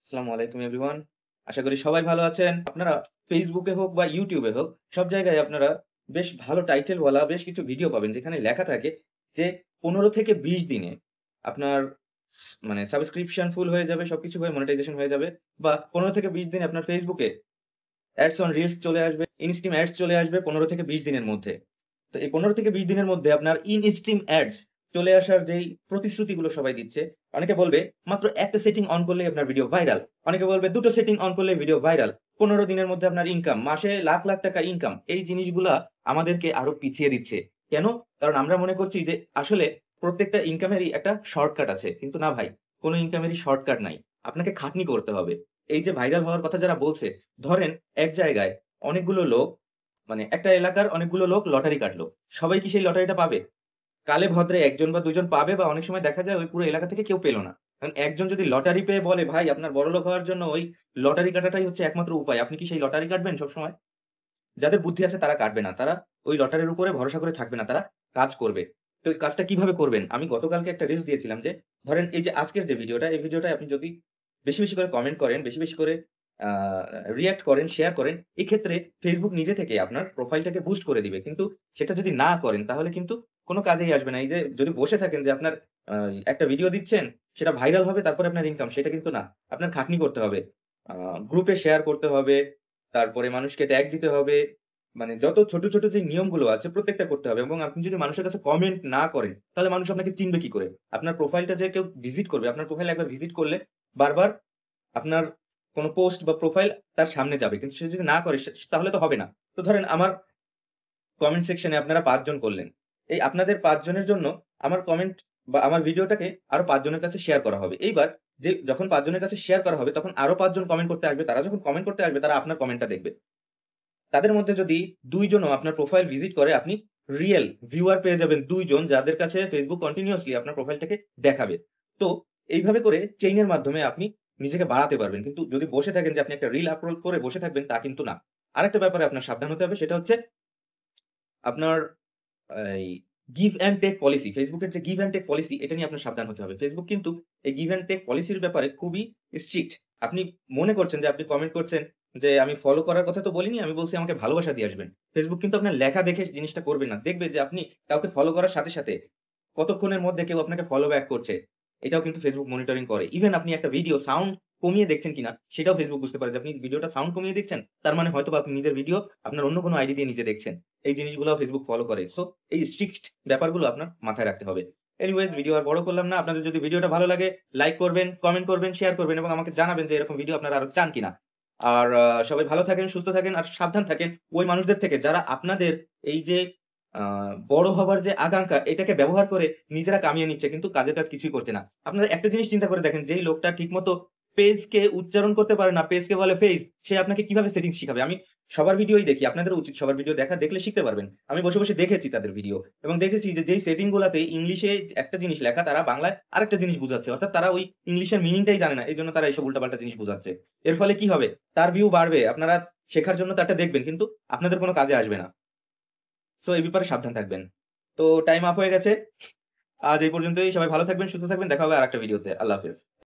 আসসালামু আলাইকুম এভরিওয়ান। আশা করি সবাই ভালো আছেন। আপনারা ফেসবুকে হোক বা ইউটিউবে হোক, সব জায়গায় আপনারা বেশ ভালো টাইটেলওয়ালা বেশ কিছু ভিডিও পাবেন যেখানে লেখা থাকে যে ১৫ থেকে ২০ দিনে আপনার মানে সাবস্ক্রিপশন ফুল হয়ে যাবে, সবকিছু হয়ে মনিটাইজেশন হয়ে যাবে বা ১৫ থেকে ২০ দিনে আপনার ফেসবুকে অ্যাডস অন রিলস চলে আসবে, ইনস্টিম অ্যাডস চলে আসবে ১৫ থেকে ২০ দিনের মধ্যে। তো এই ১৫ থেকে ২০ দিনের মধ্যে আপনার ইনস্টিম অ্যাডস চলে আসার যেই প্রতিশ্রুতিগুলো সবাই দিচ্ছে, অনেকে বলবে মাত্র একটা সেটিং অন করলেই আপনার ভিডিও ভাইরাল। অনেকে বলবে ২ টো সেটিং অন করলেই ভিডিও ভাইরাল। ১৫ দিনের মধ্যে আপনার ইনকাম, মাসে লাখ, লাখ টাকা ইনকাম। এই জিনিসগুলা আমাদেরকে আরো পিছিয়ে দিচ্ছে। কেন? কারণ আমরা মনে করছি যে আসলে প্রত্যেকটা ইনকামেরই একটা শর্টকাট আছে। কিন্তু না ভাই, কোন ইনকামেরই শর্টকাট নাই। আপনাকে খাটনি করতে হবে। এই যে ভাইরাল হওয়ার কথা যারা বলছে, ধরেন এক জায়গায় অনেকগুলো লোক মানে একটা এলাকার অনেকগুলো লোক লটারি কাটলো। সবাই কি সেই লটারিটা পাবে? কালে ভদ্রে ১ জন বা ২ জন পাবে বা অনেক সময় দেখা যায় ওই পুরো এলাকা থেকে কেউ পেল না। কারণ একজন যদি লটারি পেয়ে বলে, "ভাই আপনার বড়লোক হওয়ার জন্য ওই লটারি কাটাটাই হচ্ছে একমাত্র উপায়।" আপনি কি সেই লটারি কাটবেন সবসময়? যাদের বুদ্ধি আছে তারা কাটবে না। তারা ওই লটারির উপরে ভরসা করে থাকবে না। তারা কাজ করবে। তো এই কাজটা কিভাবে করবেন? আমি গতকালকে একটা রিলস দিয়েছিলাম যে, ধরেন এই যে আজকের যে ভিডিওটা, এই ভিডিওটায় আপনি যদি বেশি, বেশি করে কমেন্ট করেন, বেশি, বেশি করে আ রিঅ্যাক্ট করেন, শেয়ার করেন, এক্ষেত্রে Facebook নিজে থেকে আপনার প্রোফাইলটাকে বুস্ট করে দিবে। কিন্তু সেটা যদি না করেন তাহলে কিন্তু কোন কাজেই আসবে না। এই যে যদি বসে থাকেন যে আপনার আ একটা ভিডিও দিচ্ছেন, সেটা ভাইরাল হবে তারপরে আপনার ইনকাম, সেটা কিন্তু না। আপনার খাটনি করতে হবে। আ গ্রুপে শেয়ার করতে হবে। তারপরে মানুষকে ট্যাগ দিতে হবে। মানে যত ছোট, ছোট যে নিয়মগুলো আছে প্রত্যেকটা করতে হবে এবং আপনি যদি মানুষের কাছে কমেন্ট না করেন, তাহলে মানুষ আপনাকে চিনবে কি করে? আপনার প্রোফাইলটা যে কেউ ভিজিট করবে, আপনার প্রোফাইল একবার ভিজিট করলে বারবার আপনার কোন পোস্ট বা প্রোফাইল তার সামনে যাবে। কিন্তু সে যদি না করে তাহলে তো হবে না। তো ধরেন আমার কমেন্ট সেকশনে আপনারা ৫ জন করলেন। এই আপনাদের ৫ জনের জন্য আমার কমেন্ট বা আমার ভিডিওটাকে আরো ৫ জনের কাছে শেয়ার করা হবে। এইবার যখন ৫ জনের কাছে শেয়ার করা হবে তখন আরো ৫ জন কমেন্ট করতে আসবে। তারা যখন কমেন্ট করতে আসবে তারা আপনার কমেন্টটা দেখবে। তাদের মধ্যে যদি ২ জনও আপনার প্রোফাইল ভিজিট করে আপনি রিয়াল ভিউয়ার পেয়ে যাবেন ২ জন যাদের কাছে Facebook কন্টিনিউয়াসলি আপনার প্রোফাইলটাকে দেখাবে। তো এইভাবে করে চেইন এর মাধ্যমে আপনি নিজেকে বাড়াতে পারবেন। কিন্তু যদি বসে থাকেন যে আপনি একটা রিল আপলোড করে বসে থাকবেন তা কিন্তু না। আরেকটা ব্যাপারে আপনার সাবধান হতে হবে সেটা হচ্ছে আপনার এই give and take policy, Facebook এর যে গিভ অ্যান্ড টেক পলিসি এটা নিয়ে আপনার সাবধান হতে হবে। Facebook কিন্তু এই গিভ অ্যান্ড টেক পলিসির ব্যাপারে খুবই স্ট্রিক্ট। আপনি মনে করছেন যে আপনি কমেন্ট করছেন যে, "আমি ফলো করার কথা তো বলিনি, আমি বলছি আমাকে ভালোবাসা দিয়ে আসবেন।" Facebook কিন্তু আপনার লেখা দেখে জিনিসটা করবে না। দেখবে যে আপনি কাউকে ফলো করার সাথে, সাথে কতক্ষণের মধ্যে কেউ আপনাকে ফলো ব্যাক করছে। এটাও কিন্তু Facebook মনিটরিং করে। ইভেন আপনি একটা ভিডিও সাউন্ড কমিয়ে দেখছেন কিনা সেটাও Facebook বুঝতে পারে যে আপনি ভিডিওটা সাউন্ড কমিয়ে দেখছেন। তার মানে হয়তোবা আপনি নিজের ভিডিও আপনার অন্য কোনো আইডি দিয়ে নিজে দেখছেন। এই জিনিসগুলাও Facebook ফলো করে। সো এই স্ট্রিক্ট ব্যাপারগুলো আপনার মাথায় রাখতে হবে। এনিওয়েজ ভিডিও আর বড় করলাম না। আপনাদের যদি ভিডিওটা ভালো লাগে লাইক করবেন, কমেন্ট করবেন, শেয়ার করবেন এবং আমাকে জানাবেন যে এরকম ভিডিও আপনারা আরো চান কিনা। আর সবাই ভালো থাকেন, সুস্থ থাকেন আর সাবধান থাকেন ওই মানুষদের থেকে যারা আপনাদের এই যে আ বড় হবার যে আকাঙ্খা এটাকে ব্যবহার করে নিজেরা কামিয়ে নিচ্ছে কিন্তু কাজের কাজ কিছুই করছে না। আপনারা একটা জিনিস চিন্তা করে দেখেন যেই লোকটা ঠিকমতো পেজকে উচ্চারণ করতে পারে না, পেজকে বলে ফেইস, সে আপনাকে কিভাবে সেটিংস শিখাবে? আমি সবার ভিডিওই দেখি। আপনাদেরও উচিত সবার ভিডিও দেখা, দেখলে শিখতে পারবেন। আমি বসে, বসে দেখেছি তাদের ভিডিও এবং দেখেছি যে যেই সেটিং গুলাতে ইংলিশে একটা জিনিস লেখা তারা বাংলায় আরেকটা জিনিস বুঝাচ্ছে। অর্থাৎ তারা ওই ইংলিশের মিনিংটাই জানে না। এজন্য তারা এসব উল্টাপাল্টা জিনিস বুঝাচ্ছে। এর ফলে কি হবে? তার ভিউ বাড়বে। আপনারা শেখার জন্য তারটা দেখবেন কিন্তু আপনাদের কোন কাজে আসবে না। সো এই ব্যাপারে সাবধান থাকবেন। তো টাইম আপ হয়ে গেছে। আজ এই পর্যন্তই। সবাই ভালো থাকবেন, সুস্থ থাকবেন। দেখা হবে আরেকটা ভিডিওতে। আল্লাহ হাফেজ।